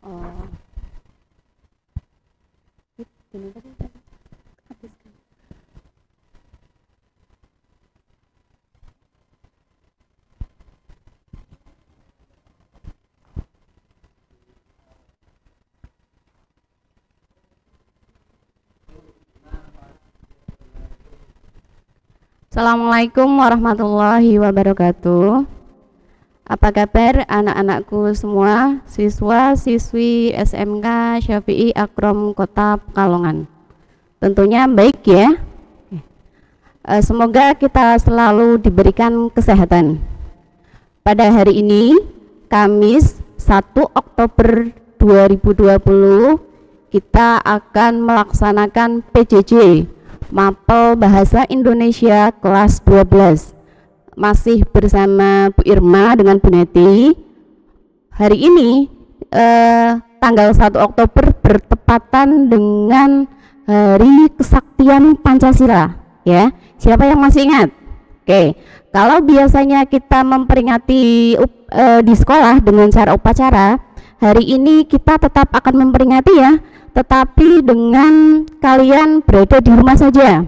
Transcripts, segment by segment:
Oh, gini tadi habiskan. Assalamualaikum warahmatullahi wabarakatuh. Apa kabar anak-anakku semua, siswa siswi SMK Syafi'i Akrom Kota Pekalongan? Tentunya baik ya. Semoga kita selalu diberikan kesehatan. Pada hari ini, Kamis 1 Oktober 2020, kita akan melaksanakan PJJ Mapel Bahasa Indonesia kelas 12. Masih bersama Bu Irma dengan Bu Neti. Hari ini tanggal 1 Oktober bertepatan dengan Hari Kesaktian Pancasila, ya. Siapa yang masih ingat? Oke, kalau biasanya kita memperingati di sekolah dengan cara upacara, hari ini kita tetap akan memperingati ya, tetapi dengan kalian berada di rumah saja.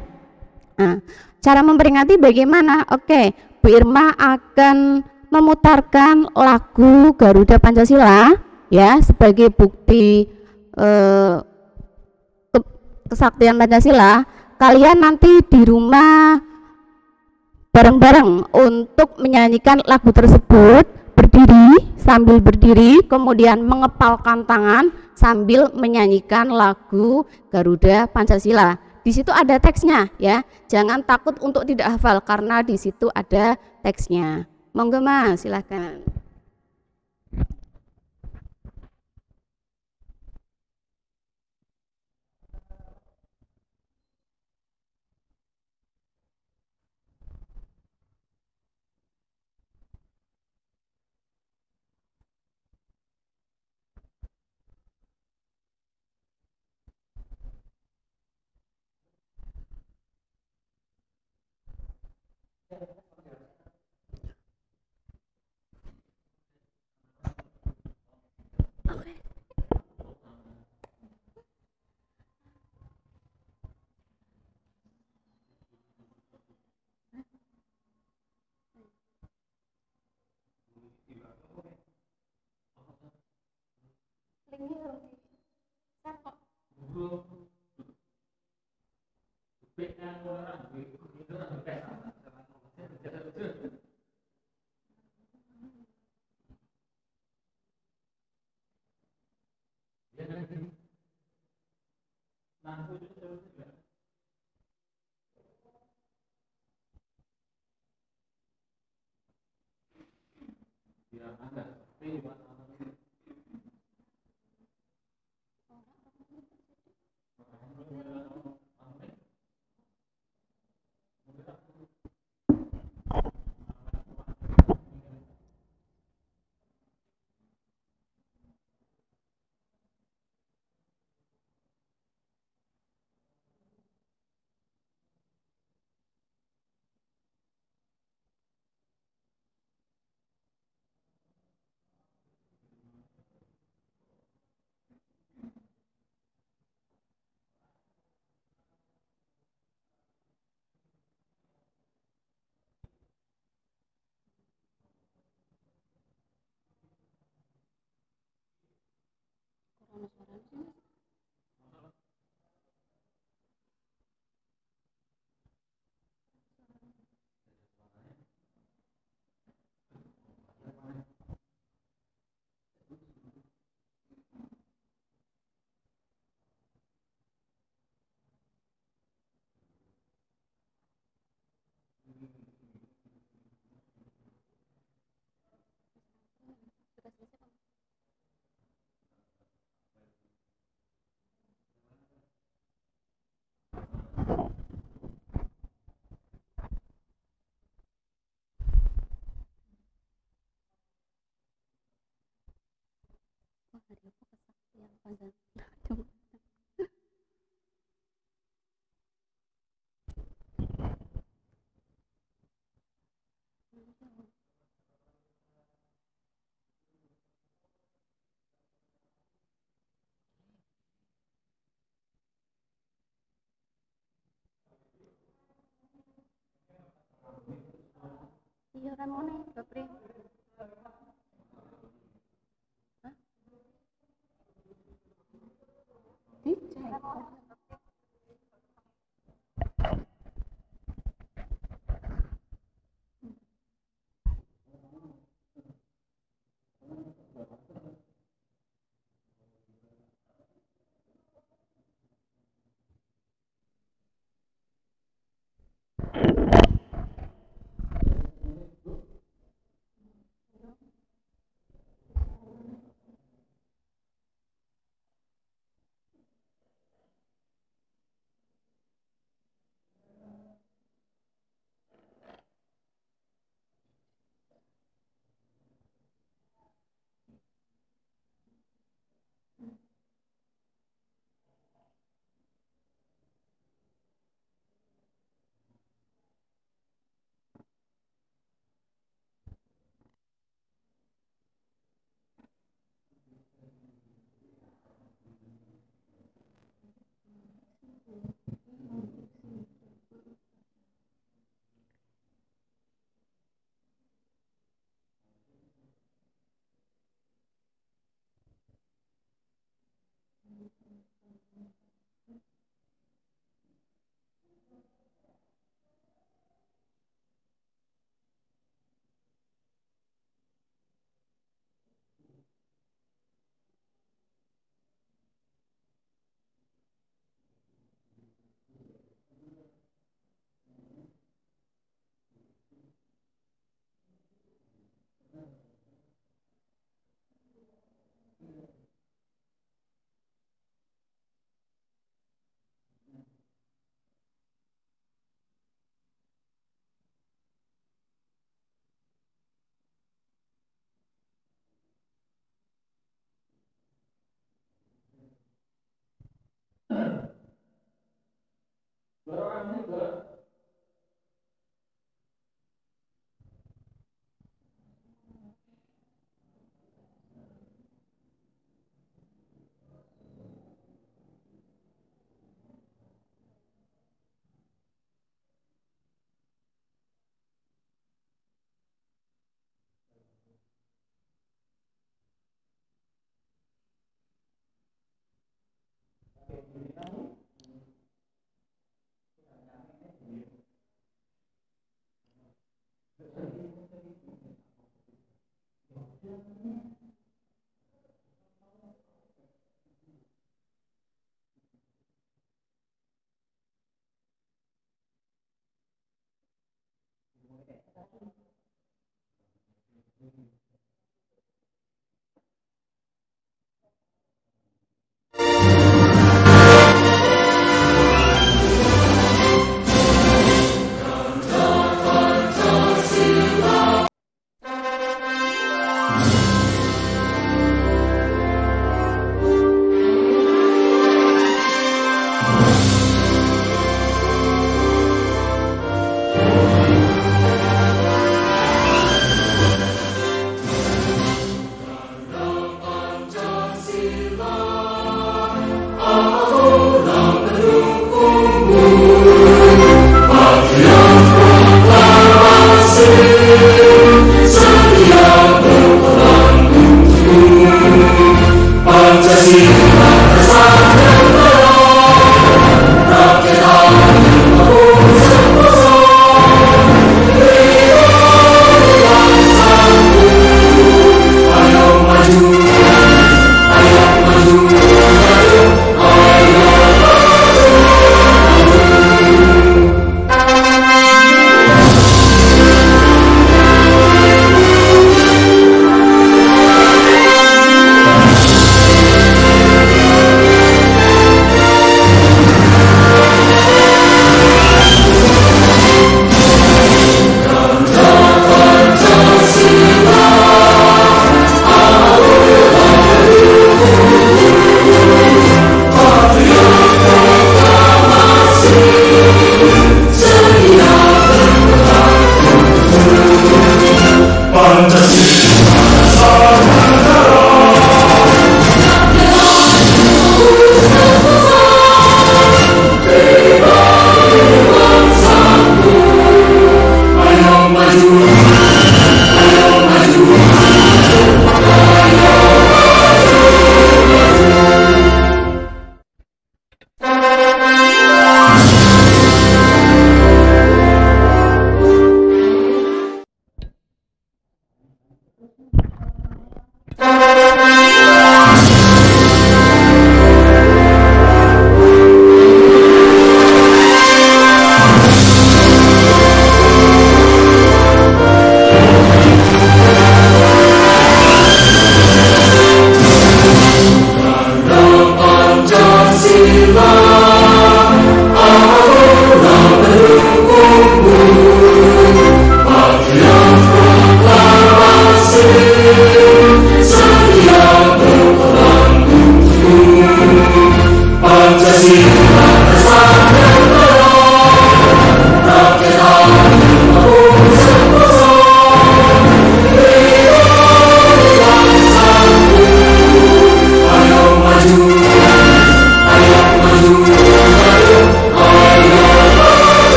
Nah, cara memperingati bagaimana? Oke, Bu Irma akan memutarkan lagu Garuda Pancasila ya sebagai bukti eh, kesaktian Pancasila. Kalian nanti di rumah bareng-bareng untuk menyanyikan lagu tersebut sambil berdiri kemudian mengepalkan tangan sambil menyanyikan lagu Garuda Pancasila. Di situ ada teksnya ya, jangan takut untuk tidak hafal karena di situ ada teksnya. Monggo Mas, silahkan. Iya kan mau nih, Bapri. Hah? Dicek.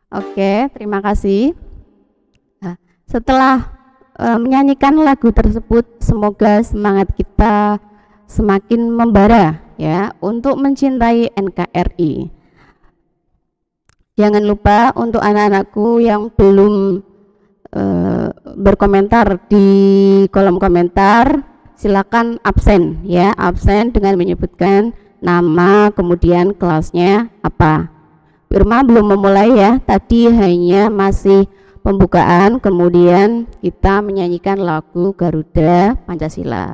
Oke, terima kasih. Nah, setelah menyanyikan lagu tersebut, semoga semangat kita semakin membara ya untuk mencintai NKRI. Jangan lupa untuk anak-anakku yang belum berkomentar di kolom komentar, silakan absen ya, absen dengan menyebutkan nama kemudian kelasnya apa. Irma belum memulai ya, tadi hanya masih pembukaan, kemudian kita menyanyikan lagu Garuda Pancasila.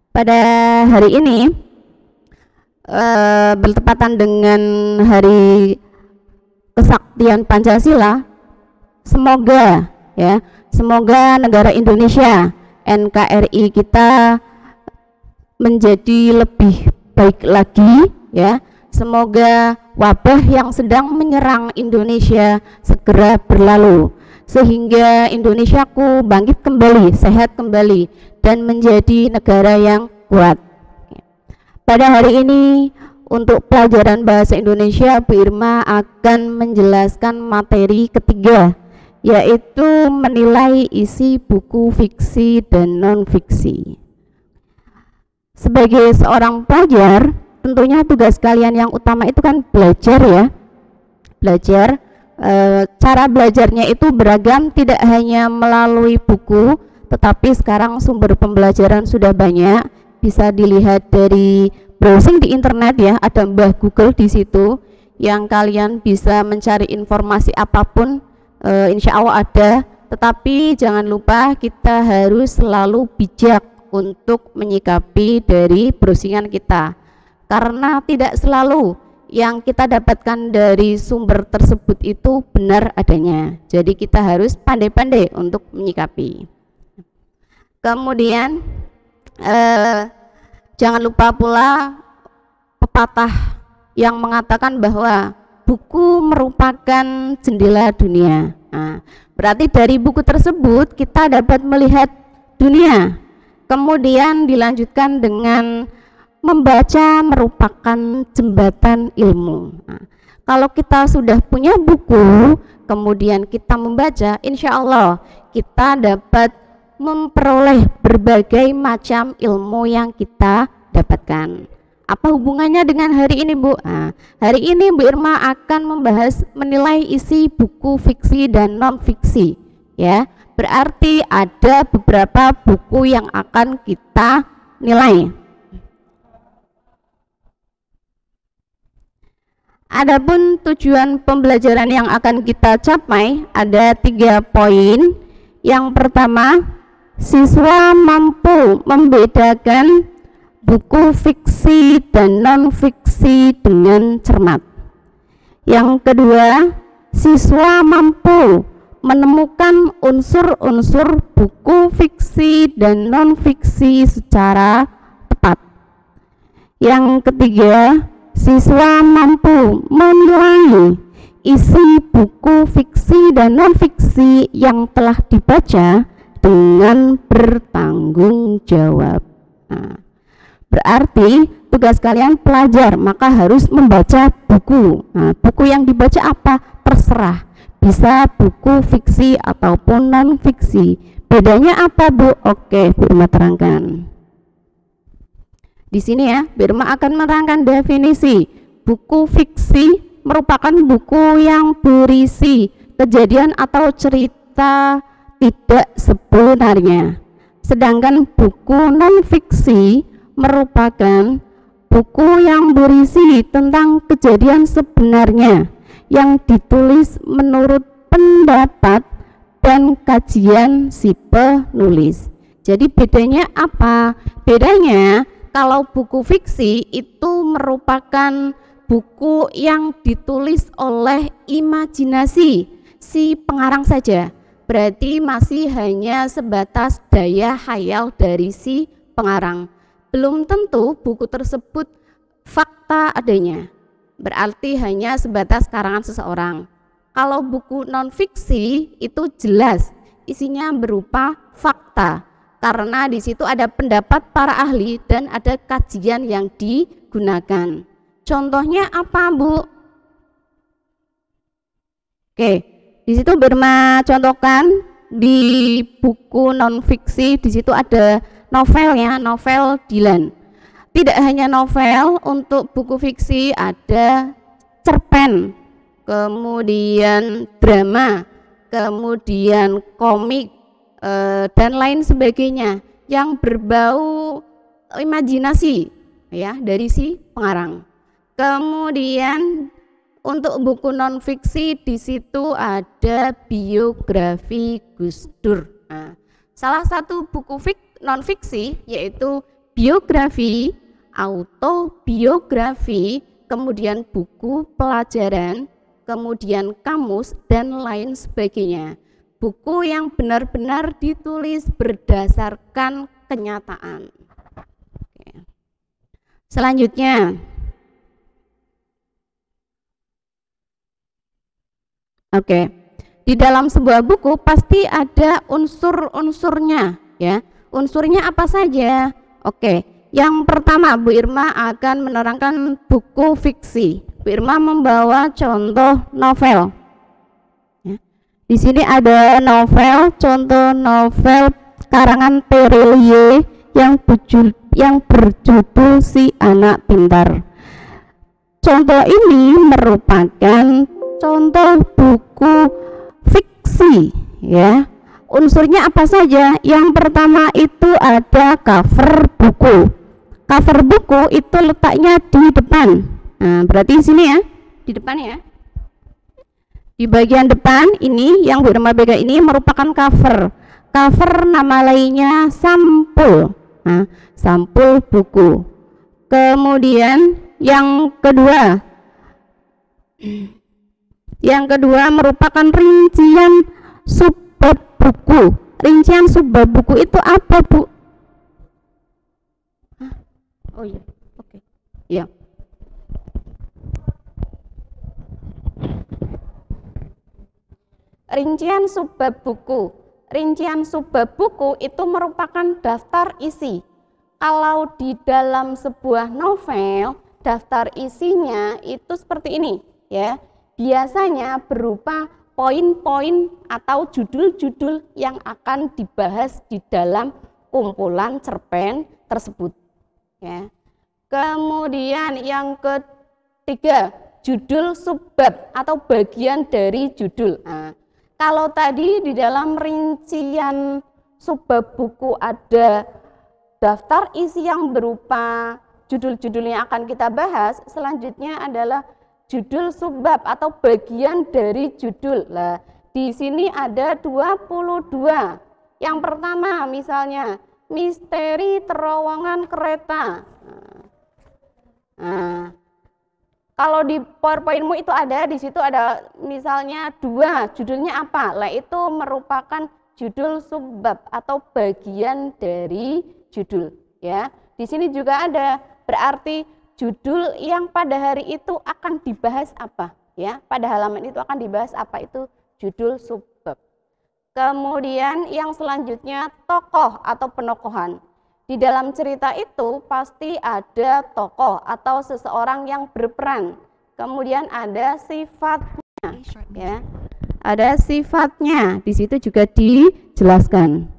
Pada hari ini bertepatan dengan Hari Kesaktian Pancasila, semoga ya, semoga negara Indonesia, NKRI kita menjadi lebih baik lagi ya. Semoga wabah yang sedang menyerang Indonesia segera berlalu, sehingga Indonesiaku bangkit kembali, sehat kembali, dan menjadi negara yang kuat. Pada hari ini, untuk pelajaran bahasa Indonesia, Bu Irma akan menjelaskan materi ketiga, yaitu menilai isi buku fiksi dan non-fiksi. Sebagai seorang pelajar, tentunya tugas kalian yang utama itu kan belajar ya, belajar. Cara belajarnya itu beragam, tidak hanya melalui buku, tetapi sekarang sumber pembelajaran sudah banyak, bisa dilihat dari browsing di internet ya, ada Mbah Google di situ yang kalian bisa mencari informasi apapun, insya Allah ada. Tetapi jangan lupa kita harus selalu bijak untuk menyikapi dari browsingan kita, karena tidak selalu yang kita dapatkan dari sumber tersebut itu benar adanya. Jadi kita harus pandai-pandai untuk menyikapi. Kemudian jangan lupa pula pepatah yang mengatakan bahwa buku merupakan jendela dunia. Nah, berarti dari buku tersebut kita dapat melihat dunia. Kemudian dilanjutkan dengan membaca merupakan jembatan ilmu. Nah, kalau kita sudah punya buku, kemudian kita membaca, insya Allah kita dapat memperoleh berbagai macam ilmu yang kita dapatkan. Apa hubungannya dengan hari ini, Bu? Nah, hari ini Bu Irma akan membahas menilai isi buku fiksi dan non-fiksi, ya. Berarti ada beberapa buku yang akan kita nilai. Adapun tujuan pembelajaran yang akan kita capai ada 3 poin. Yang pertama, siswa mampu membedakan buku fiksi dan non-fiksi dengan cermat. Yang kedua, siswa mampu menemukan unsur-unsur buku fiksi dan non-fiksi secara tepat. Yang ketiga, siswa mampu menilai isi buku fiksi dan non-fiksi yang telah dibaca dengan bertanggung jawab. Nah, berarti tugas kalian pelajar maka harus membaca buku. Nah, buku yang dibaca apa? Terserah. Bisa buku fiksi ataupun non-fiksi. Bedanya apa, Bu? Oke, Bu Irma terangkan. Di sini ya, Bu Irma akan menerangkan definisi. Buku fiksi merupakan buku yang berisi kejadian atau cerita tidak sebenarnya. Sedangkan buku non-fiksi merupakan buku yang berisi tentang kejadian sebenarnya yang ditulis menurut pendapat dan kajian si penulis. Jadi bedanya apa? Bedanya kalau buku fiksi itu merupakan buku yang ditulis oleh imajinasi si pengarang saja. Berarti masih hanya sebatas daya khayal dari si pengarang. Belum tentu buku tersebut fakta adanya. Berarti hanya sebatas karangan seseorang. Kalau buku non-fiksi itu jelas isinya berupa fakta, karena di situ ada pendapat para ahli dan ada kajian yang digunakan. Contohnya apa, Bu? Oke, di situ Birma contohkan di buku non fiksi, di situ ada novelnya, novel Dylan. Tidak hanya novel, untuk buku fiksi ada cerpen, kemudian drama, kemudian komik, dan lain sebagainya yang berbau imajinasi ya dari si pengarang. Kemudian untuk buku non fiksi di situ ada biografi Gus Dur. Nah, salah satu buku non fiksi yaitu biografi, autobiografi, kemudian buku pelajaran, kemudian kamus dan lain sebagainya. Buku yang benar-benar ditulis berdasarkan kenyataan. Oke. Selanjutnya, oke, di dalam sebuah buku pasti ada unsur-unsurnya, ya. Unsurnya apa saja? Oke, yang pertama Bu Irma akan menerangkan buku fiksi. Bu Irma membawa contoh novel. Ya. Di sini ada novel, contoh novel karangan Terelie yang berjudul Si Anak Pintar. Contoh ini merupakan contoh buku fiksi, ya. Unsurnya apa saja? Yang pertama itu ada cover buku. Cover buku itu letaknya di depan. Nah, berarti di sini ya, di depan ya. Di bagian depan ini yang Bu Irma pegang ini merupakan cover. Cover nama lainnya sampul. Nah, sampul buku. Kemudian yang kedua merupakan rincian subbab buku. Rincian subbab buku itu apa, Bu? Oh iya, oke. Ya. Rincian subbab buku. Rincian subbab buku itu merupakan daftar isi. Kalau di dalam sebuah novel, daftar isinya itu seperti ini, ya. Biasanya berupa poin-poin atau judul-judul yang akan dibahas di dalam kumpulan cerpen tersebut, ya. Kemudian yang ketiga, judul subbab atau bagian dari judul. Nah, kalau tadi di dalam rincian subbab buku ada daftar isi yang berupa judul-judul yang akan kita bahas, selanjutnya adalah judul subbab atau bagian dari judul. Nah, di sini ada 22. Yang pertama misalnya misteri terowongan kereta. Nah, kalau di PowerPoint-mu itu ada, di situ ada misalnya 2, judulnya apa? Lah itu merupakan judul subbab atau bagian dari judul, ya. Di sini juga ada, berarti judul yang pada hari itu akan dibahas apa, ya. Pada halaman itu akan dibahas apa, itu judul subbab. Kemudian yang selanjutnya tokoh atau penokohan. Di dalam cerita itu pasti ada tokoh atau seseorang yang berperan. Kemudian ada sifatnya, ya. Ada sifatnya, di situ juga dijelaskan.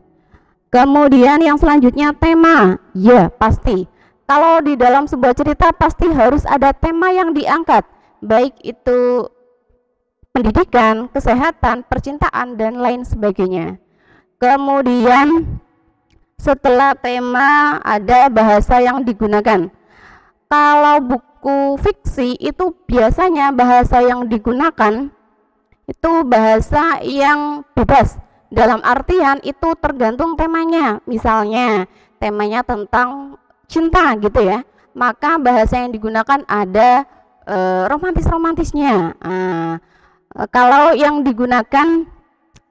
Kemudian yang selanjutnya tema, ya pasti. Kalau di dalam sebuah cerita pasti harus ada tema yang diangkat, baik itu pendidikan, kesehatan, percintaan, dan lain sebagainya. Kemudian setelah tema ada bahasa yang digunakan. Kalau buku fiksi itu biasanya bahasa yang digunakan itu bahasa yang bebas. Dalam artian itu tergantung temanya. Misalnya temanya tentang cinta gitu ya, maka bahasa yang digunakan ada romantis-romantisnya. Kalau yang digunakan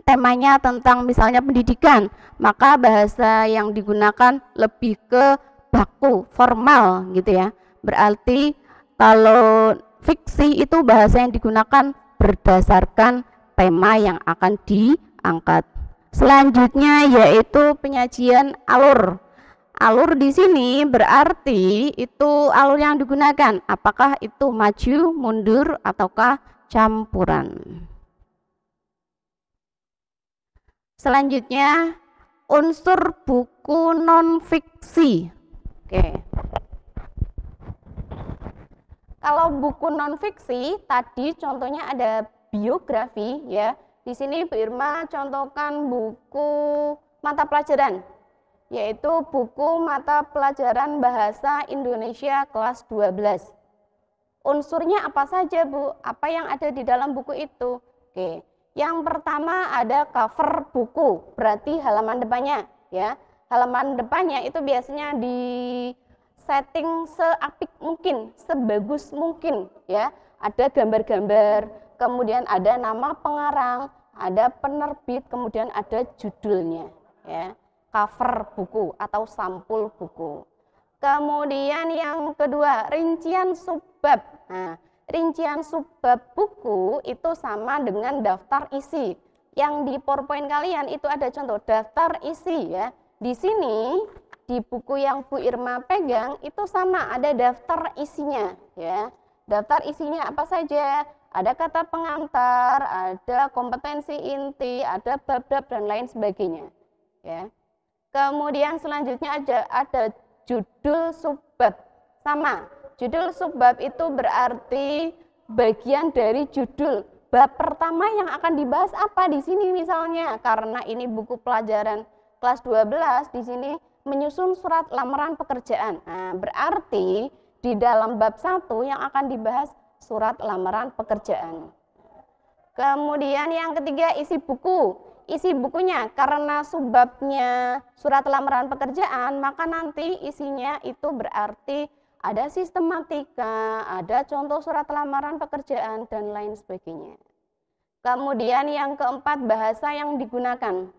temanya tentang misalnya pendidikan, maka bahasa yang digunakan lebih ke baku, formal gitu ya. Berarti kalau fiksi itu bahasa yang digunakan berdasarkan tema yang akan diangkat. Selanjutnya yaitu penyajian alur. Alur di sini berarti itu alur yang digunakan, apakah itu maju, mundur, ataukah campuran. Selanjutnya, unsur buku non-fiksi. Oke. Kalau buku non-fiksi, tadi contohnya ada biografi ya. Di sini Bu Irma contohkan buku mata pelajaran, yaitu buku mata pelajaran Bahasa Indonesia kelas 12. Unsurnya apa saja, Bu? Apa yang ada di dalam buku itu? Oke. Yang pertama ada cover buku, berarti halaman depannya ya. Halaman depannya itu biasanya di setting seapik mungkin, sebagus mungkin ya. Ada gambar-gambar, kemudian ada nama pengarang, ada penerbit, kemudian ada judulnya ya. Cover buku atau sampul buku. Kemudian yang kedua, rincian subbab. Nah, rincian subbab buku itu sama dengan daftar isi. Yang di PowerPoint kalian itu ada contoh daftar isi ya. Di sini di buku yang Bu Irma pegang itu sama, ada daftar isinya ya. Daftar isinya apa saja? Ada kata pengantar, ada kompetensi inti, ada bab-bab dan lain sebagainya ya. Kemudian selanjutnya ada judul subbab. Sama, judul subbab itu berarti bagian dari judul. Bab pertama yang akan dibahas apa di sini misalnya, karena ini buku pelajaran kelas 12, di sini menyusun surat lamaran pekerjaan. Nah, berarti di dalam bab 1 yang akan dibahas surat lamaran pekerjaan. Kemudian yang ketiga, isi buku. Isi bukunya, karena subbabnya surat lamaran pekerjaan, maka nanti isinya itu berarti ada sistematika, ada contoh surat lamaran pekerjaan, dan lain sebagainya. Kemudian yang keempat, bahasa yang digunakan.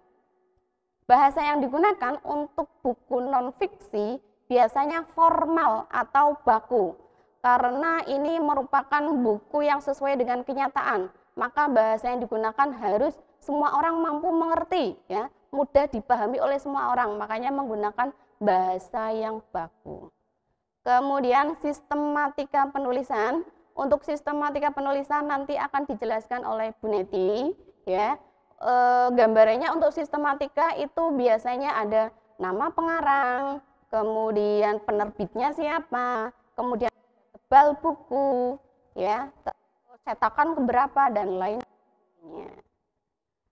Bahasa yang digunakan untuk buku non-fiksi biasanya formal atau baku, karena ini merupakan buku yang sesuai dengan kenyataan, maka bahasa yang digunakan harus semua orang mampu mengerti ya, mudah dipahami oleh semua orang, makanya menggunakan bahasa yang baku. Kemudian sistematika penulisan. Untuk sistematika penulisan nanti akan dijelaskan oleh Bu Neti ya. Gambarannya untuk sistematika itu biasanya ada nama pengarang, kemudian penerbitnya siapa, kemudian tebal buku ya, cetakan keberapa dan lain sebagainya.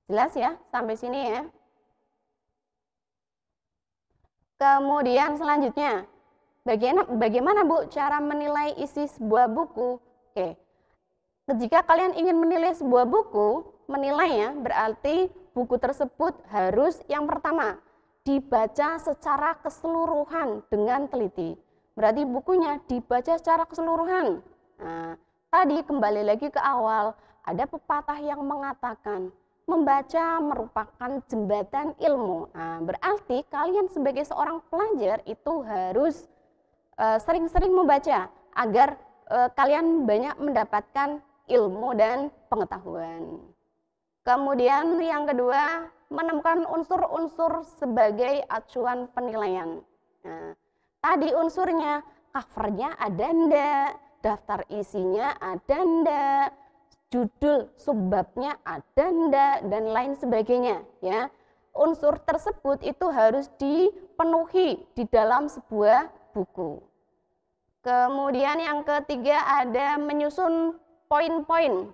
Jelas ya sampai sini ya. Kemudian selanjutnya, bagaimana Bu cara menilai isi sebuah buku? Oke, jika kalian ingin menilai sebuah buku, menilainya berarti buku tersebut harus yang pertama dibaca secara keseluruhan dengan teliti. Berarti bukunya dibaca secara keseluruhan. Nah, tadi kembali lagi ke awal, ada pepatah yang mengatakan membaca merupakan jembatan ilmu. Nah, berarti kalian sebagai seorang pelajar itu harus sering-sering membaca agar kalian banyak mendapatkan ilmu dan pengetahuan. Kemudian yang kedua, menemukan unsur-unsur sebagai acuan penilaian. Nah, tadi unsurnya, covernya ada enggak, daftar isinya ada enggak, judul subbabnya ada enggak, dan lain sebagainya ya. Unsur tersebut itu harus dipenuhi di dalam sebuah buku. Kemudian yang ketiga ada menyusun poin-poin.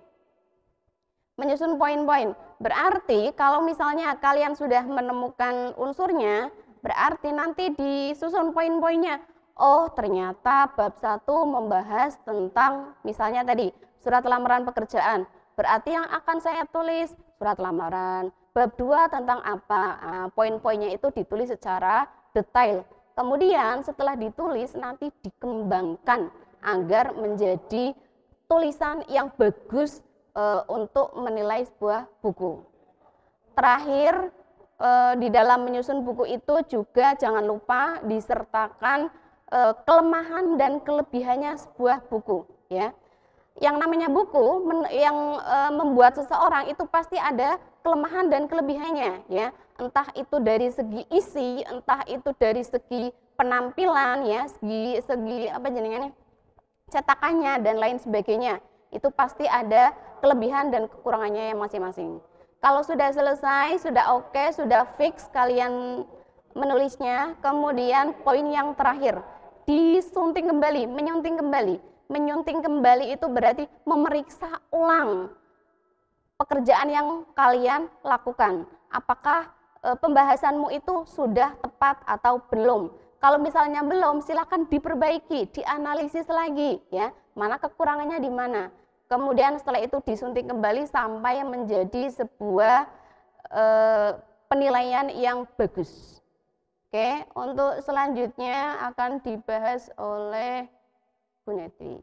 Menyusun poin-poin berarti kalau misalnya kalian sudah menemukan unsurnya, berarti nanti disusun poin-poinnya. Oh, ternyata bab 1 membahas tentang misalnya tadi surat lamaran pekerjaan. Berarti yang akan saya tulis surat lamaran. Bab 2 tentang apa? Nah, poin-poinnya itu ditulis secara detail. Kemudian setelah ditulis nanti dikembangkan agar menjadi tulisan yang bagus untuk menilai sebuah buku. Terakhir, di dalam menyusun buku itu juga jangan lupa disertakan kelemahan dan kelebihannya sebuah buku ya. Yang namanya buku yang membuat seseorang itu pasti ada kelemahan dan kelebihannya ya. Entah itu dari segi isi, entah itu dari segi penampilan ya, segi apa jenengannya, cetakannya dan lain sebagainya. Itu pasti ada kelebihan dan kekurangannya yang masing-masing. Kalau sudah selesai, sudah oke, sudah fix kalian menulisnya, kemudian poin yang terakhir, disunting kembali, menyunting kembali. Menyunting kembali itu berarti memeriksa ulang pekerjaan yang kalian lakukan. Apakah pembahasanmu itu sudah tepat atau belum? Kalau misalnya belum, silakan diperbaiki, dianalisis lagi ya, mana kekurangannya di mana. Kemudian setelah itu disunting kembali sampai menjadi sebuah penilaian yang bagus. Oke, untuk selanjutnya akan dibahas oleh Bu Neti.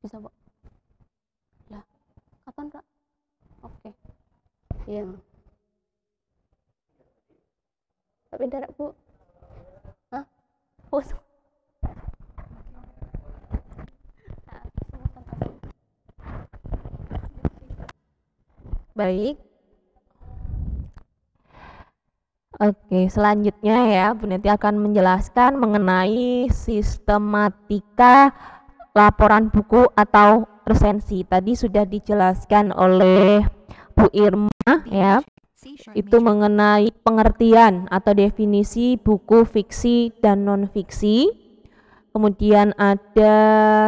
Bisa, Bu? Ya, kapan, Kak? Oke. Iya. Pindah, Bu. Hah? Bos. Baik. Oke, selanjutnya ya, Bu Neti akan menjelaskan mengenai sistematika laporan buku atau resensi. Tadi sudah dijelaskan oleh Bu Irma ya, itu mengenai pengertian atau definisi buku fiksi dan non-fiksi. Kemudian ada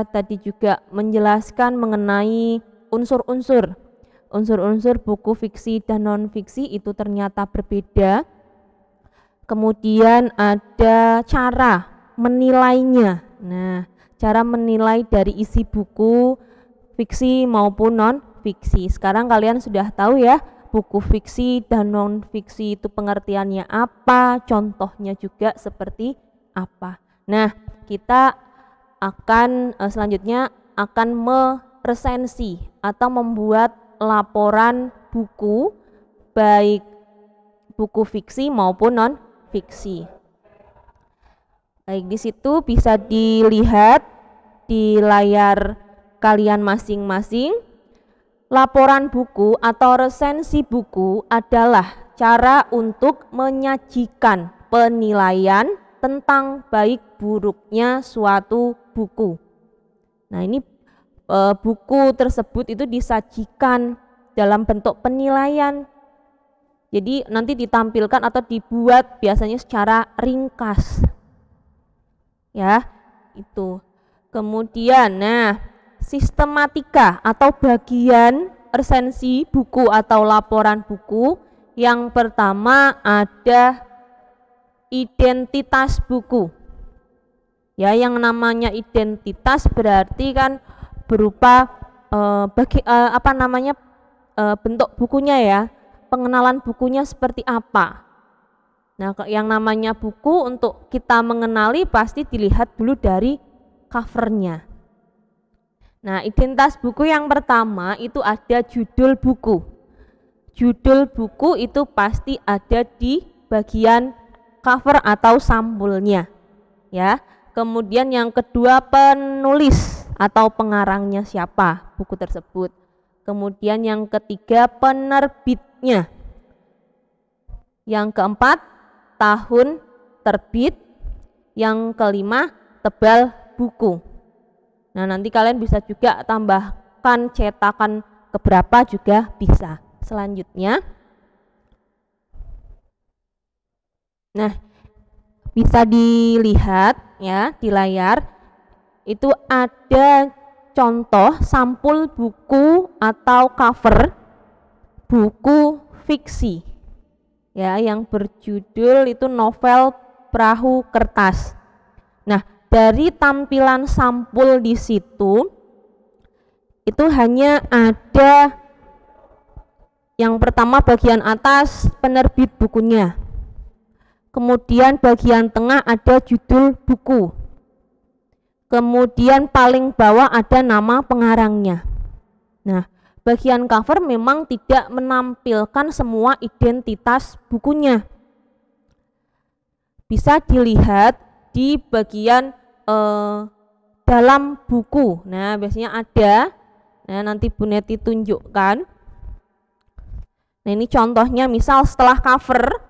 tadi juga menjelaskan mengenai unsur-unsur buku fiksi dan non-fiksi itu ternyata berbeda. Kemudian ada cara menilainya. Nah, cara menilai dari isi buku fiksi maupun non-fiksi. Sekarang kalian sudah tahu ya, buku fiksi dan non-fiksi itu pengertiannya apa, contohnya juga seperti apa. Nah, kita akan selanjutnya akan meresensi atau membuat laporan buku, baik buku fiksi maupun non-fiksi. Baik, di situ bisa dilihat di layar kalian masing-masing. Laporan buku atau resensi buku adalah cara untuk menyajikan penilaian tentang baik buruknya suatu buku. Nah, ini buku tersebut itu disajikan dalam bentuk penilaian. Jadi nanti ditampilkan atau dibuat biasanya secara ringkas. Ya, itu. Kemudian, nah, sistematika atau bagian resensi buku atau laporan buku. Yang pertama ada identitas buku. Ya, yang namanya identitas berarti kan berupa bentuk bukunya ya, pengenalan bukunya seperti apa. Nah, yang namanya buku untuk kita mengenali pasti dilihat dulu dari covernya. Nah, identitas buku yang pertama itu ada judul buku. Judul buku itu pasti ada di bagian cover atau sampulnya. Ya. Kemudian yang kedua penulis atau pengarangnya siapa buku tersebut. Kemudian yang ketiga penerbitnya. Yang keempat tahun terbit. Yang kelima tebal buku. Nah, nanti kalian bisa juga tambahkan cetakan keberapa juga bisa. Selanjutnya, nah, bisa dilihat ya di layar itu ada contoh sampul buku atau cover buku fiksi ya yang berjudul itu novel Perahu Kertas. Nah, dari tampilan sampul di situ itu hanya ada yang pertama bagian atas penerbit bukunya. Kemudian bagian tengah ada judul buku. Kemudian paling bawah ada nama pengarangnya. Nah, bagian cover memang tidak menampilkan semua identitas bukunya. Bisa dilihat di bagian dalam buku. Nah, biasanya ada. Nah, nanti Bu Neti tunjukkan. Nah, ini contohnya misal setelah cover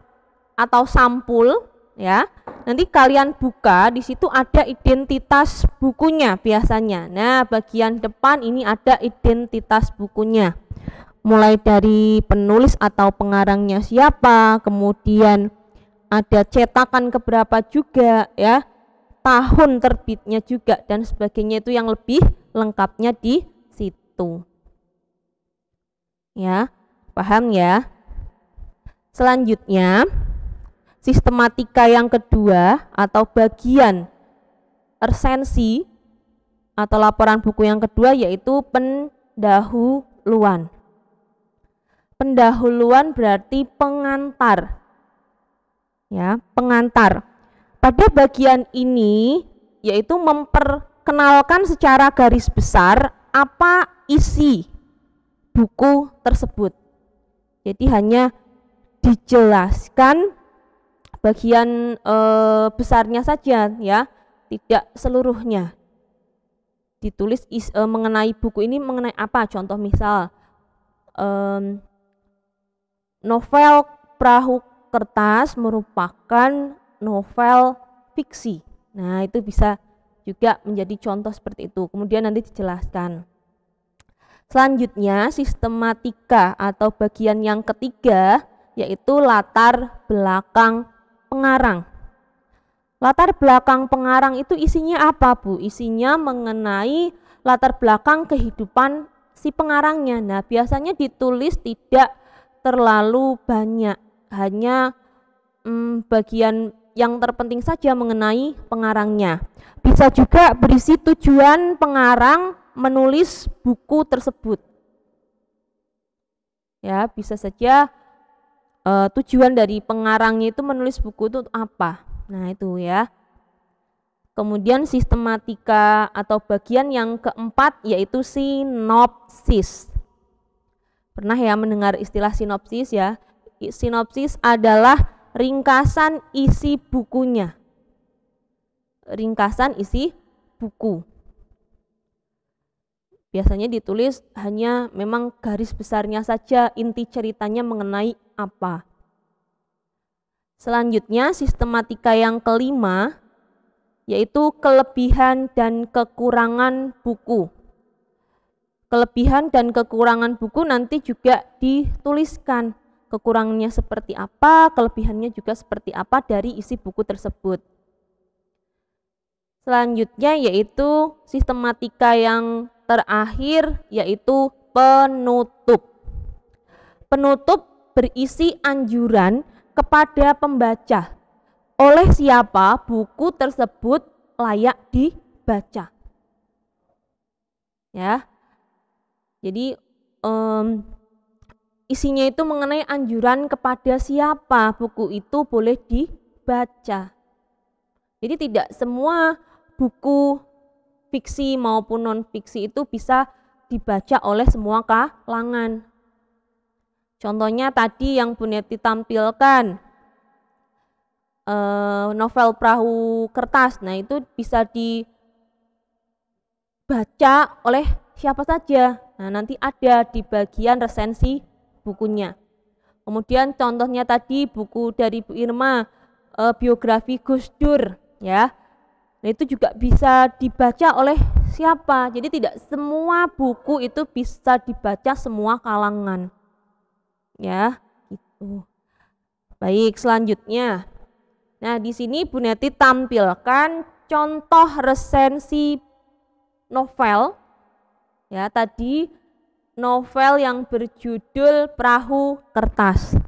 atau sampul ya. Nanti kalian buka, di situ ada identitas bukunya biasanya. Nah, bagian depan ini ada identitas bukunya. Mulai dari penulis atau pengarangnya siapa, kemudian ada cetakan keberapa juga ya, tahun terbitnya juga dan sebagainya, itu yang lebih lengkapnya di situ. Ya, paham ya? Selanjutnya, sistematika yang kedua atau bagian resensi atau laporan buku yang kedua yaitu pendahuluan. Pendahuluan berarti pengantar. Ya, pengantar. Pada bagian ini yaitu memperkenalkan secara garis besar apa isi buku tersebut. Jadi hanya dijelaskan bagian besarnya saja ya, tidak seluruhnya. Ditulis mengenai buku ini mengenai apa, contoh misal novel Perahu Kertas merupakan novel fiksi. Nah, itu bisa juga menjadi contoh seperti itu. Kemudian nanti dijelaskan. Selanjutnya, sistematika atau bagian yang ketiga yaitu latar belakang pengarang. Latar belakang pengarang itu isinya apa, Bu? Isinya mengenai latar belakang kehidupan si pengarangnya. Nah, biasanya ditulis tidak terlalu banyak, hanya bagian yang terpenting saja mengenai pengarangnya. Bisa juga berisi tujuan pengarang menulis buku tersebut. Ya, bisa saja tujuan dari pengarangnya itu menulis buku itu apa. Nah, itu ya. Kemudian sistematika atau bagian yang keempat yaitu sinopsis. Pernah ya mendengar istilah sinopsis ya? Sinopsis adalah ringkasan isi bukunya. Ringkasan isi buku. Biasanya ditulis hanya memang garis besarnya saja, inti ceritanya mengenai apa. Selanjutnya sistematika yang kelima yaitu kelebihan dan kekurangan buku. Kelebihan dan kekurangan buku nanti juga dituliskan. Kekurangannya seperti apa, kelebihannya juga seperti apa dari isi buku tersebut. Selanjutnya yaitu sistematika yang terakhir yaitu penutup. Penutup berisi anjuran kepada pembaca oleh siapa buku tersebut layak dibaca. Ya. Jadi isinya itu mengenai anjuran kepada siapa buku itu boleh dibaca. Jadi tidak semua buku fiksi maupun non-fiksi itu bisa dibaca oleh semua kalangan. Contohnya tadi yang Bu Neti tampilkan, novel Perahu Kertas, nah itu bisa dibaca oleh siapa saja. Nah, nanti ada di bagian resensi bukunya. Kemudian contohnya tadi buku dari Bu Irma, biografi Gus Dur, ya. Nah, itu juga bisa dibaca oleh siapa. Jadi tidak semua buku itu bisa dibaca semua kalangan. Ya, gitu. Baik, selanjutnya. Nah, di sini Bu Neti tampilkan contoh resensi novel. Ya, tadi novel yang berjudul Perahu Kertas.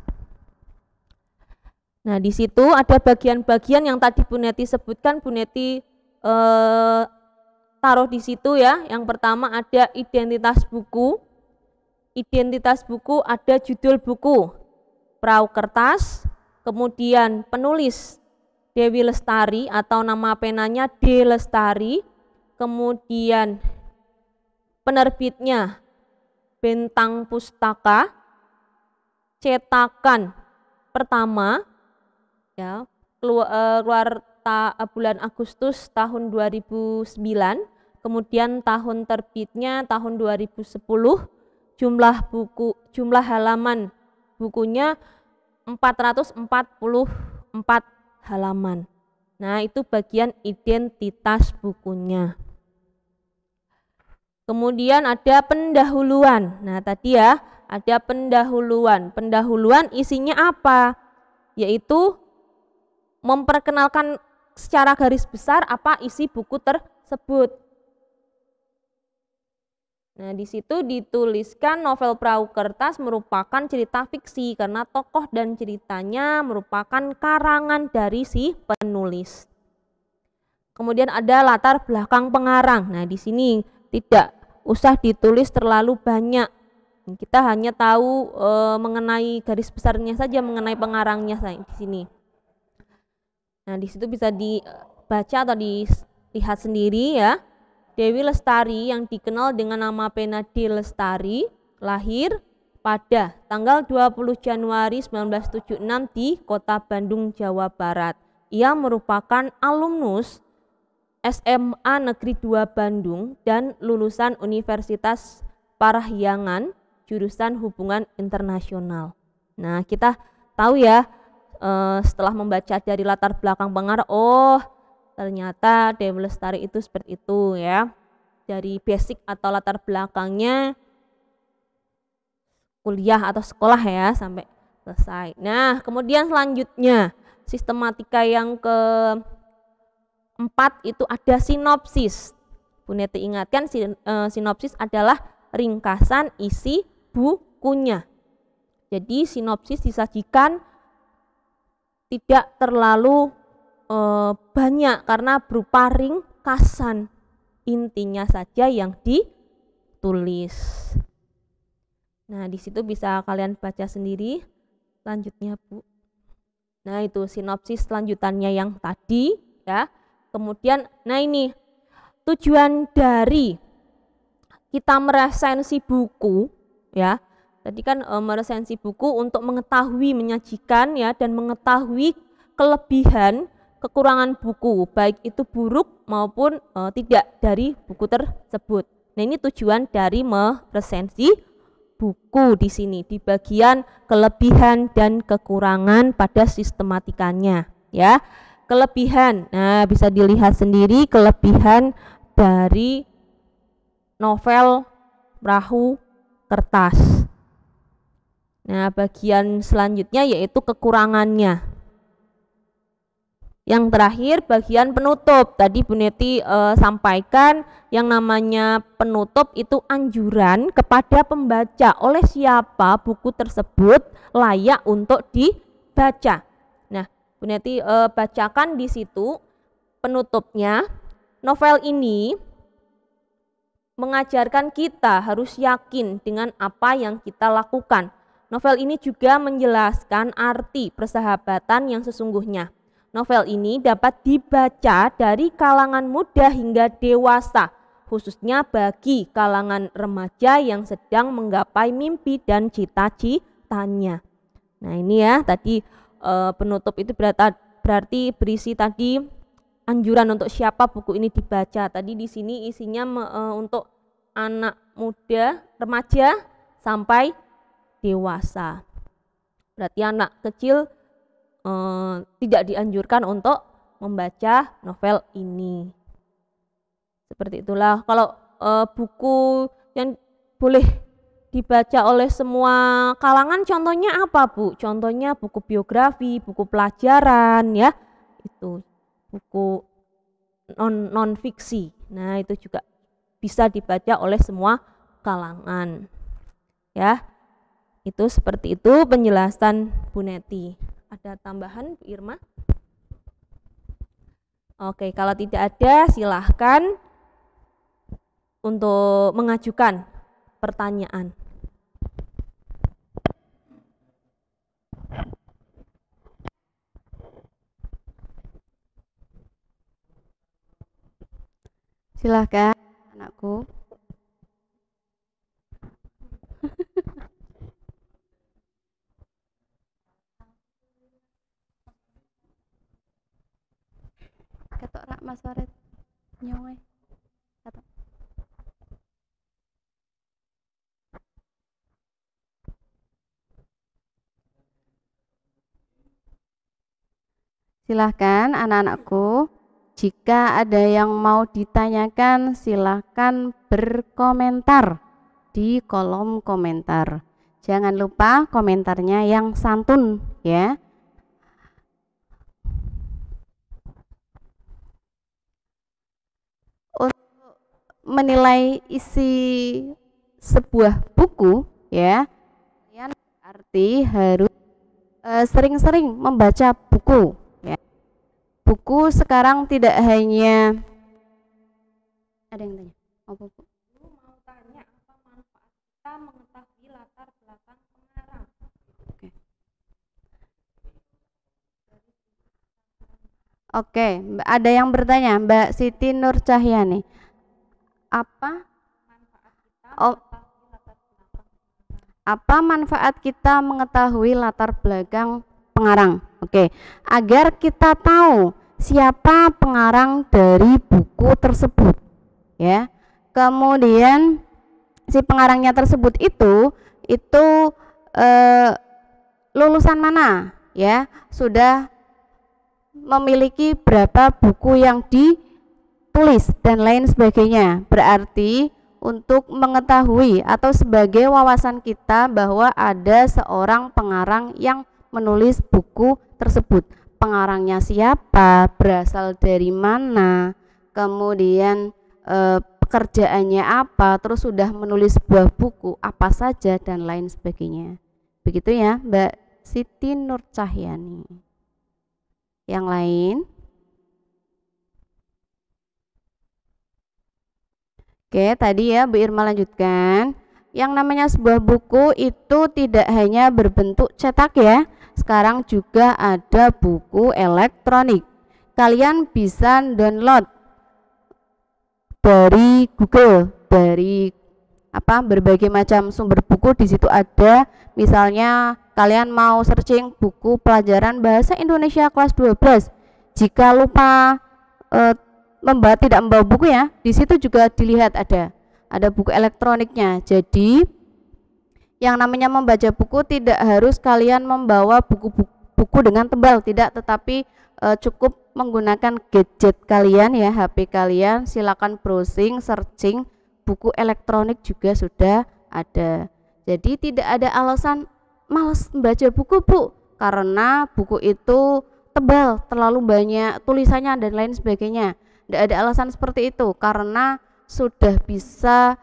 Nah, di situ ada bagian-bagian yang tadi Bu Neti sebutkan, Bu Neti taruh di situ ya. Yang pertama ada identitas buku. Identitas buku ada judul buku Perahu Kertas, kemudian penulis Dewi Lestari atau nama penanya D. Lestari, kemudian penerbitnya Bentang Pustaka, cetakan pertama ya, keluar bulan Agustus tahun 2009, kemudian tahun terbitnya tahun 2010, jumlah halaman bukunya 444 halaman. Nah, itu bagian identitas bukunya. Kemudian ada pendahuluan. Nah, tadi ya, ada pendahuluan. Pendahuluan isinya apa? Yaitu memperkenalkan secara garis besar apa isi buku tersebut. Nah, di situ dituliskan novel Perahu Kertas merupakan cerita fiksi karena tokoh dan ceritanya merupakan karangan dari si penulis. Kemudian ada latar belakang pengarang. Nah, di sini tidak usah ditulis terlalu banyak. Kita hanya tahu mengenai garis besarnya saja, mengenai pengarangnya di sini. Nah, di situ bisa dibaca atau dilihat sendiri ya. Dewi Lestari yang dikenal dengan nama Penadi Lestari lahir pada tanggal 20 Januari 1976 di Kota Bandung, Jawa Barat. Ia merupakan alumnus SMA Negeri 2 Bandung dan lulusan Universitas Parahyangan jurusan Hubungan Internasional. Nah, kita tahu ya setelah membaca dari latar belakang pengarang, oh ternyata Dewi Lestari itu seperti itu ya. Dari basic atau latar belakangnya kuliah atau sekolah ya sampai selesai. Nah, kemudian selanjutnya sistematika yang keempat itu ada sinopsis. Bu Neti ingatkan sinopsis adalah ringkasan isi bukunya. Jadi sinopsis disajikan tidak terlalu banyak karena berupa ringkasan, intinya saja yang ditulis. Nah, di situ bisa kalian baca sendiri. Selanjutnya, Bu. Nah, itu sinopsis lanjutannya yang tadi ya. Kemudian, nah ini tujuan dari kita meresensi buku ya. Tadi kan meresensi buku untuk mengetahui, menyajikan ya, dan mengetahui kelebihan, kekurangan buku, baik itu buruk maupun tidak dari buku tersebut. Nah, ini tujuan dari meresensi buku di sini di bagian kelebihan dan kekurangan pada sistematikanya ya. Kelebihan, nah bisa dilihat sendiri kelebihan dari novel Perahu Kertas. Nah, bagian selanjutnya yaitu kekurangannya. Yang terakhir bagian penutup. Tadi Bu Neti sampaikan yang namanya penutup itu anjuran kepada pembaca oleh siapa buku tersebut layak untuk dibaca. Nah, Bu Neti bacakan di situ penutupnya. Novel ini mengajarkan kita harus yakin dengan apa yang kita lakukan. Novel ini juga menjelaskan arti persahabatan yang sesungguhnya. Novel ini dapat dibaca dari kalangan muda hingga dewasa, khususnya bagi kalangan remaja yang sedang menggapai mimpi dan cita-citanya. Nah, ini ya tadi penutup itu berarti berisi tadi anjuran untuk siapa buku ini dibaca. Tadi di sini isinya untuk anak muda, remaja sampai dewasa. Berarti anak kecil tidak dianjurkan untuk membaca novel ini. Seperti itulah. Kalau buku yang boleh dibaca oleh semua kalangan contohnya apa, Bu? Contohnya buku biografi, buku pelajaran ya. Itu buku non fiksi. Nah, itu juga bisa dibaca oleh semua kalangan. Ya. Itu seperti itu penjelasan Bu Neti. Ada tambahan Bu Irma? Oke, kalau tidak ada silahkan untuk mengajukan pertanyaan. Silahkan anakku. Ketok rak Mas Farid nyong ketok. Silahkan anak-anakku, jika ada yang mau ditanyakan silahkan berkomentar di kolom komentar. Jangan lupa komentarnya yang santun ya. Untuk menilai isi sebuah buku ya, kalian berarti harus sering-sering membaca buku ya. Buku sekarang tidak hanya ada yang tanya apa Bu? Mau tanya apa manfaat kita mengetahui latar belakang pengarang. Oke, ada yang bertanya, Mbak Siti Nur Cahyani. Apa manfaat kita mengetahui latar belakang pengarang? Oke, agar kita tahu siapa pengarang dari buku tersebut, ya. Kemudian si pengarangnya tersebut itu lulusan mana, ya? Sudah memiliki berapa buku yang ditulis dan lain sebagainya. Berarti untuk mengetahui atau sebagai wawasan kita bahwa ada seorang pengarang yang menulis buku tersebut. Pengarangnya siapa, berasal dari mana, kemudian pekerjaannya apa, terus sudah menulis sebuah buku apa saja dan lain sebagainya. Begitu ya Mbak Siti Nur Cahyani. Yang lain? Oke, tadi ya Bu Irma lanjutkan. Yang namanya sebuah buku itu tidak hanya berbentuk cetak ya. Sekarang juga ada buku elektronik. Kalian bisa download dari Google, dari berbagai macam sumber buku. Di situ ada, misalnya kalian mau searching buku pelajaran bahasa Indonesia kelas 12. Jika lupa tidak membawa buku ya, di situ juga dilihat ada buku elektroniknya. Jadi yang namanya membaca buku tidak harus kalian membawa buku dengan tebal, tidak, tetapi cukup menggunakan gadget kalian ya, HP kalian. Silakan browsing, searching, buku elektronik juga sudah ada. Jadi tidak ada alasan malas membaca buku Bu, karena buku itu tebal, terlalu banyak tulisannya dan lain sebagainya. Tidak ada alasan seperti itu, karena sudah bisa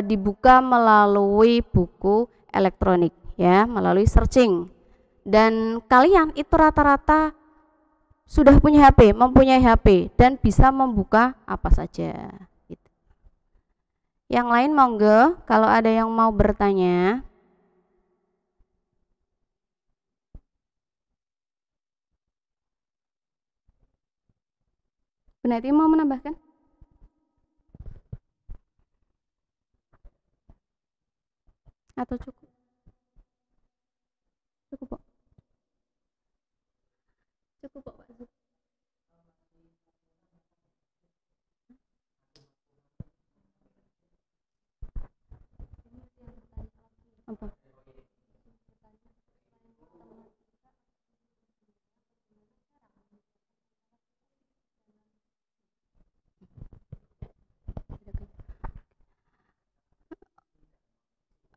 dibuka melalui buku elektronik ya, melalui searching. Dan kalian itu rata-rata sudah punya HP, mempunyai HP dan bisa membuka apa saja gitu. Yang lain monggo kalau ada yang mau bertanya. Bu Neti mau menambahkan? Atau cukup? Cukup Pak. Cukup Pak. Apa?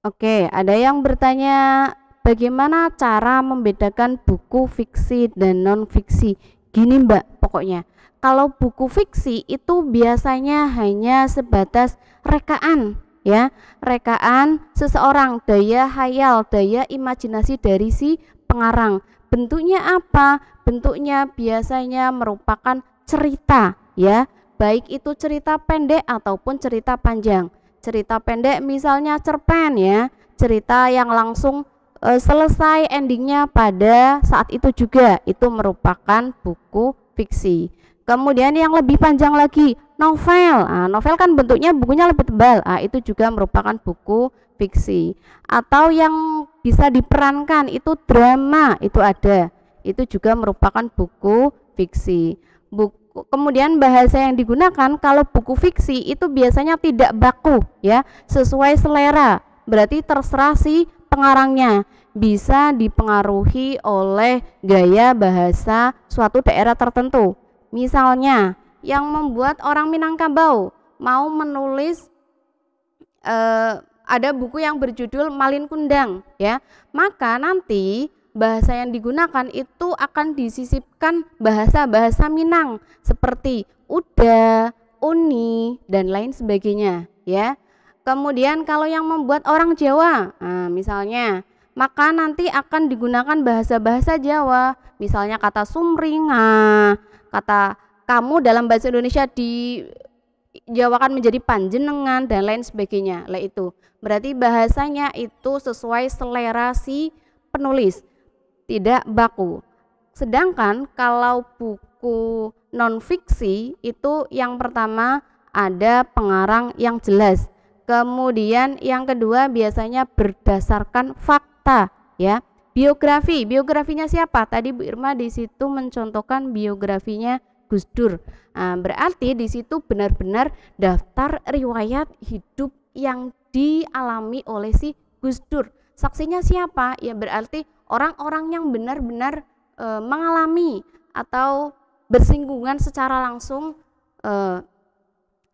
Oke, ada yang bertanya bagaimana cara membedakan buku fiksi dan non fiksi. Gini Mbak, pokoknya kalau buku fiksi itu biasanya hanya sebatas rekaan ya, rekaan seseorang, daya hayal, daya imajinasi dari si pengarang. Bentuknya apa? Bentuknya biasanya merupakan cerita ya, baik itu cerita pendek ataupun cerita panjang. Cerita pendek misalnya cerpen ya, cerita yang langsung selesai endingnya pada saat itu juga, itu merupakan buku fiksi. Kemudian yang lebih panjang lagi novel. Novel kan bentuknya bukunya lebih tebal, itu juga merupakan buku fiksi. Atau yang bisa diperankan itu drama, itu ada, itu juga merupakan buku fiksi. Kemudian bahasa yang digunakan kalau buku fiksi itu biasanya tidak baku ya, sesuai selera, berarti terserah si pengarangnya. bisa dipengaruhi oleh gaya bahasa suatu daerah tertentu. Misalnya, yang membuat orang Minangkabau mau menulis ada buku yang berjudul Malin Kundang, ya, maka nanti bahasa yang digunakan itu akan disisipkan bahasa-bahasa Minang seperti uda, uni, dan lain sebagainya, ya. Kemudian kalau yang membuat orang Jawa, misalnya, maka nanti akan digunakan bahasa-bahasa Jawa, misalnya kata sumringa, kata kamu dalam bahasa Indonesia dijawakan menjadi panjenengan dan lain sebagainya. Lah itu berarti bahasanya itu sesuai selera si penulis, tidak baku. Sedangkan kalau buku non fiksi itu yang pertama ada pengarang yang jelas. Kemudian yang kedua biasanya berdasarkan fakta, ya. Biografinya siapa? Tadi Bu Irma di situ mencontohkan biografinya Gus Dur. Berarti di situ benar-benar daftar riwayat hidup yang dialami oleh si Gus Dur. Saksinya siapa? Ya berarti orang-orang yang benar-benar mengalami atau bersinggungan secara langsung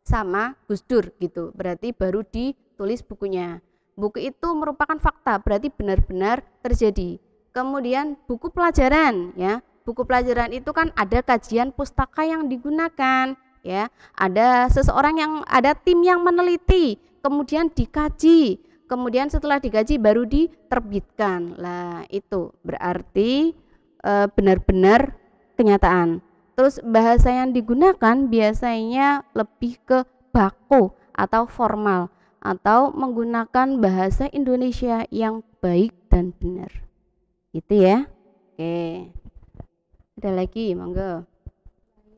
sama Gus Dur gitu. Berarti baru ditulis bukunya. Buku itu merupakan fakta, berarti benar-benar terjadi. Kemudian buku pelajaran, ya. Buku pelajaran itu kan ada kajian pustaka yang digunakan, ya. Ada tim yang meneliti, kemudian dikaji. Kemudian setelah dikaji baru diterbitkan. Lah, itu berarti benar-benar kenyataan. Terus bahasa yang digunakan biasanya lebih ke baku atau formal atau menggunakan bahasa Indonesia yang baik dan benar. Gitu ya. Oke. Ada lagi, monggo.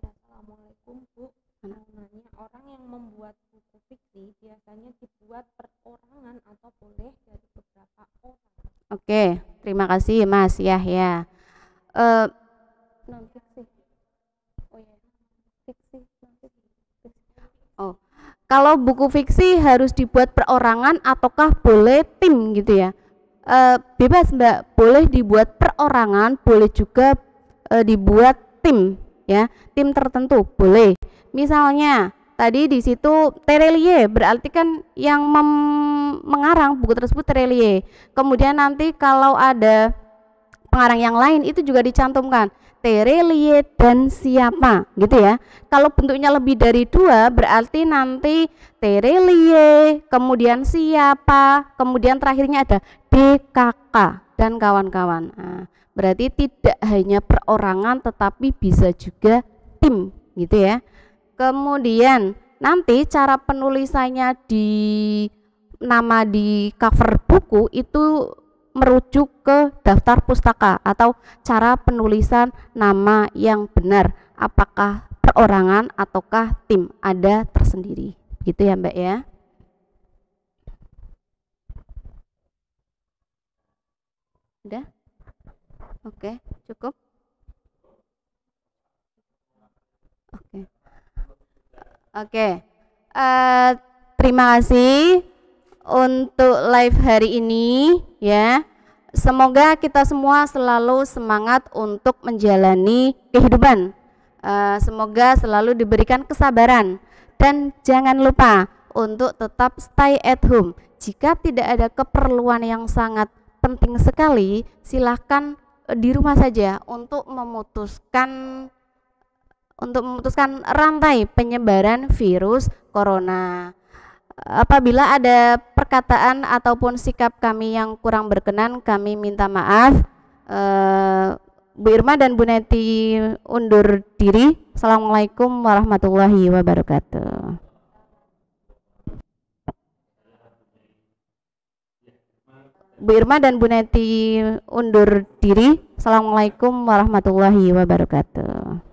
Assalamualaikum Bu. Nanya, orang yang membuat buku fiksi biasanya dibuat perorangan atau boleh dari beberapa orang? Oke, terima kasih Mas Yahya. Non fiksi. Kalau buku fiksi harus dibuat perorangan ataukah boleh tim gitu ya? Bebas Mbak, boleh dibuat perorangan, boleh juga dibuat tim, ya, tim tertentu boleh. Misalnya tadi di situ Terelie, berarti kan yang mengarang buku tersebut Terelie. Kemudian nanti kalau ada pengarang yang lain itu juga dicantumkan Terelie dan siapa gitu ya. Kalau bentuknya lebih dari dua berarti nanti Terelie, kemudian siapa, kemudian terakhirnya ada DKK dan kawan-kawan. Berarti tidak hanya perorangan tetapi bisa juga tim gitu ya. Kemudian nanti cara penulisannya nama di cover buku itu merujuk ke daftar pustaka atau cara penulisan nama yang benar, apakah perorangan ataukah tim, ada tersendiri gitu ya Mbak ya. Udah? Oke, cukup. Oke. Terima kasih untuk live hari ini ya. Semoga kita semua selalu semangat untuk menjalani kehidupan. Semoga selalu diberikan kesabaran dan jangan lupa untuk tetap stay at home. Jika tidak ada keperluan yang sangat penting sekali, silahkan di rumah saja untuk memutuskan rantai penyebaran virus corona. Apabila ada perkataan ataupun sikap kami yang kurang berkenan, kami minta maaf. Bu Irma dan Bu Neti undur diri. Assalamualaikum warahmatullahi wabarakatuh. Bu Irma dan Bu Neti undur diri. Assalamualaikum warahmatullahi wabarakatuh.